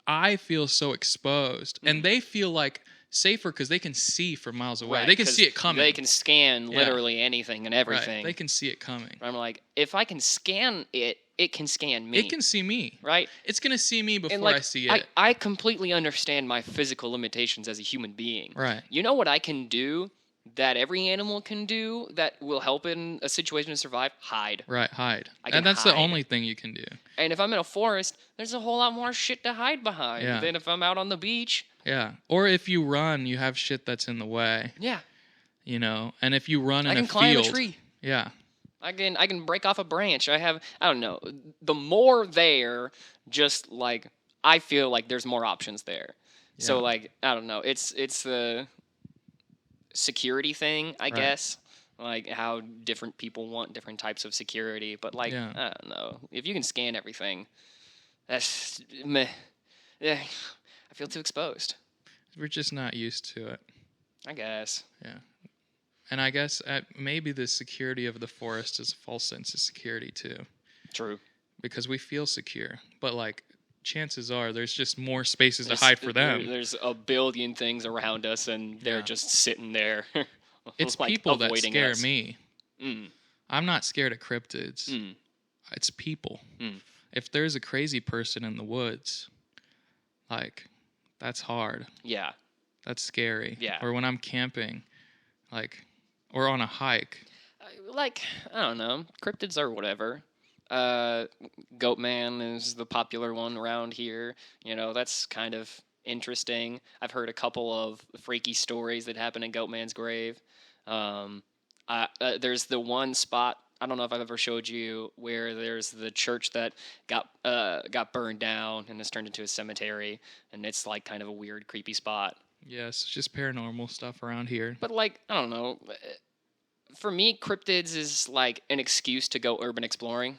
I feel so exposed. And they feel like safer because they can see from miles away. Right, They can 'cause see it coming. They can scan Yeah. literally anything and everything. Right. They can see it coming. I'm like, if I can scan it, it can scan me. It can see me. right? It's gonna see me before And like, I see it. I completely understand my physical limitations as a human being. Right. You know what I can do that every animal can do that will help in a situation to survive? Hide. Right. Hide. I can And that's the hide. only thing you can do. And if I'm in a forest, there's a whole lot more shit to hide behind Yeah. than if I'm out on the beach. Yeah. Or if you run, you have shit that's in the way. Yeah. You know. And if you run in I can a climb field, a tree. yeah. I can break off a branch. I don't know. The more there, just like I feel like there's more options there. So Yeah. like I don't know. It's the security thing, I guess. Like how different people want different types of security, but like Yeah. I don't know. If you can scan everything, that's meh. Yeah, I feel too exposed. We're just not used to it. I guess. Yeah. And I guess maybe the security of the forest is a false sense of security too, True. because we feel secure, but like chances are there's just more spaces There's- to hide for them. There's a billion things around us, and they're Yeah. just sitting there. It's like, people that avoiding scare us. me. Mm, I'm not scared of cryptids. mm, It's people. Mm. If there's a crazy person in the woods, like that's hard. yeah. That's scary. Yeah. Or when I'm camping, like, or on a hike. Like, I don't know. Cryptids or whatever. Goatman is the popular one around here. You know, that's kind of interesting. I've heard a couple of freaky stories that happen in Goatman's grave. There's the one spot, I don't know if I've ever showed you, where there's the church that got burned down and is turned into a cemetery, and it's like kind of a weird, creepy spot. Yes, just paranormal stuff around here. But like, I don't know. For me, cryptids is like an excuse to go urban exploring,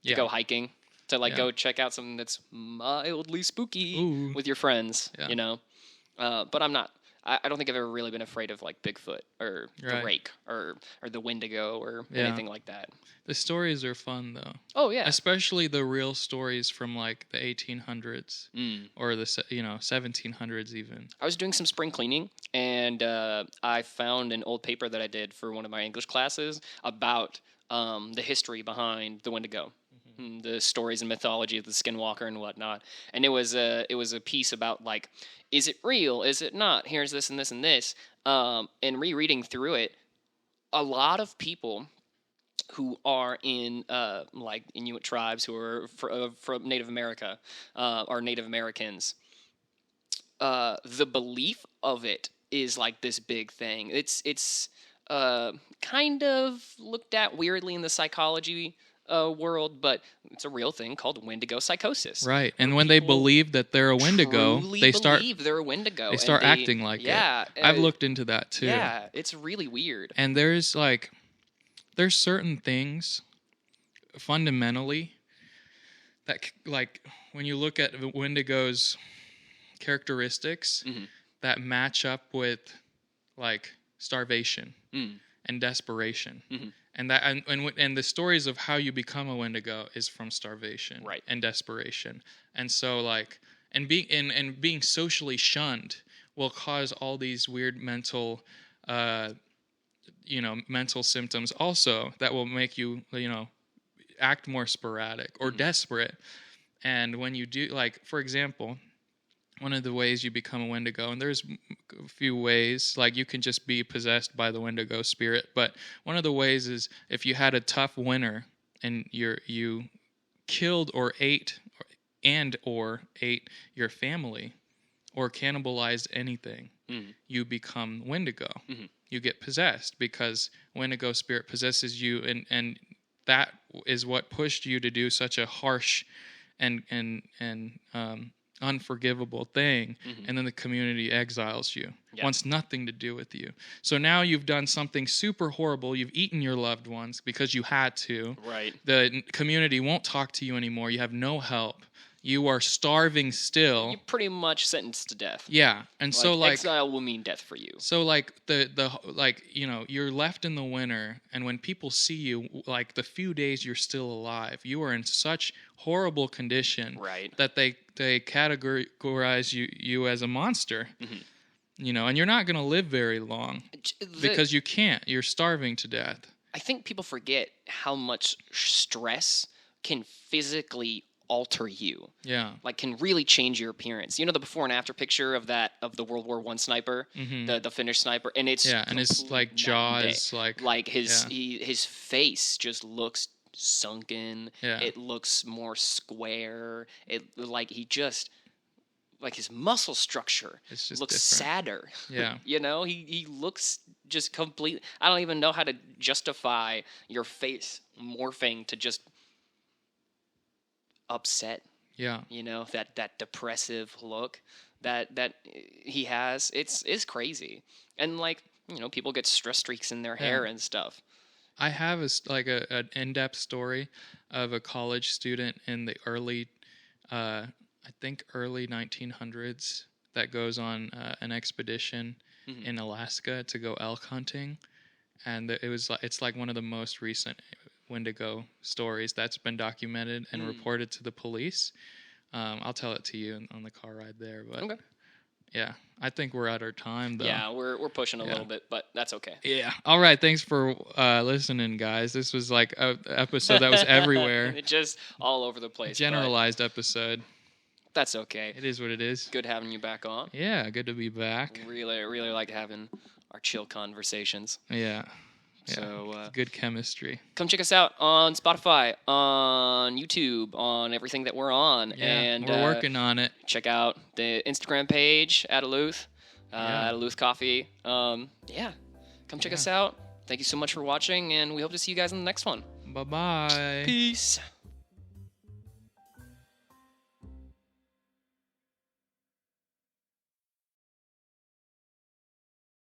to Yeah. go hiking, to like Yeah. go check out something that's mildly spooky Ooh. with your friends, Yeah. you know. But I'm not. I don't think I've ever really been afraid of like Bigfoot or the Right. rake or the Wendigo or Yeah. anything like that. The stories are fun though, Oh yeah. especially the real stories from like the 1800s Mm. or the 1700s even. I was doing some spring cleaning, and I found an old paper that I did for one of my English classes about the history behind the Wendigo, the stories and mythology of the Skinwalker and whatnot. And it was a piece about like, is it real? Is it not? Here's this and this and this. And rereading through it, a lot of people who are in like Inuit tribes who are from Native America or Native Americans. The belief of it is like this big thing. It's kind of looked at weirdly in the psychology world, but it's a real thing called Wendigo psychosis. Right, and when they people believe that they're a Wendigo, Truly they start believe they're a Wendigo. and start acting like it. yeah, I've looked into that too. Yeah, it's really weird. And there's certain things fundamentally that like when you look at the Wendigo's characteristics Mhm. that match up with like starvation Mm. and desperation. Mhm. And the stories of how you become a Wendigo is from starvation Right. and desperation. And so like being socially shunned will cause all these weird mental mental symptoms also that will make you act more sporadic or desperate. And when you do, like, for example, one of the ways you become a Wendigo, and there's a few ways, like you can just be possessed by the Wendigo spirit, but one of the ways is if you had a tough winter and you killed or ate or ate your family or cannibalized anything, you become Wendigo. Mhm. You get possessed because Wendigo spirit possesses you, and that is what pushed you to do such a harsh and unforgivable thing, and then the community exiles you. Yeah. Wants nothing to do with you. So now you've done something super horrible. You've eaten your loved ones because you had to. Right. The community won't talk to you anymore. You have no help. You are starving still. You're pretty much sentenced to death. Yeah, and so like exile will mean death for you. so like you're left in the winter, and when people see you, like the few days you're still alive, you are in such horrible condition Right. that they categorize you as a monster. and you're not going to live very long because you can't. You're starving to death. I think people forget how much stress can physically alter you. Yeah. Like, can really change your appearance. You know the before and after picture of the World War I sniper, the Finnish sniper, and it's and it's like jaws, like his face just looks sunken. Yeah. It looks more square. Like his muscle structure It's just looks different. sadder. Yeah. He looks just completely. I don't even know how to justify your face morphing to just upset. Yeah. That depressive look that he has. It's crazy. And people get stress streaks in their hair and stuff. I have an in-depth story of a college student in the early 1900s that goes on an expedition in Alaska to go elk hunting, and it's like one of the most recent Wendigo stories that's been documented and reported to the police. I'll tell it to you on the car ride there, but Okay. Yeah, I think we're at our time though. Yeah, we're pushing a little bit, but that's okay. Yeah. All right. Thanks for listening, guys. This was like an episode that was everywhere. It just all over the place. Generalized episode. That's okay. It is what it is. Good having you back on. Yeah, good to be back. Really like having our chill conversations. Yeah. So good chemistry. come check us out on Spotify, on YouTube, on everything that we're on. Yeah, and we're working on it. check out the Instagram page at Eleuth, at Eleuth Coffee. Come check us out. Thank you so much for watching, and we hope to see you guys in the next one. Bye-bye. Peace.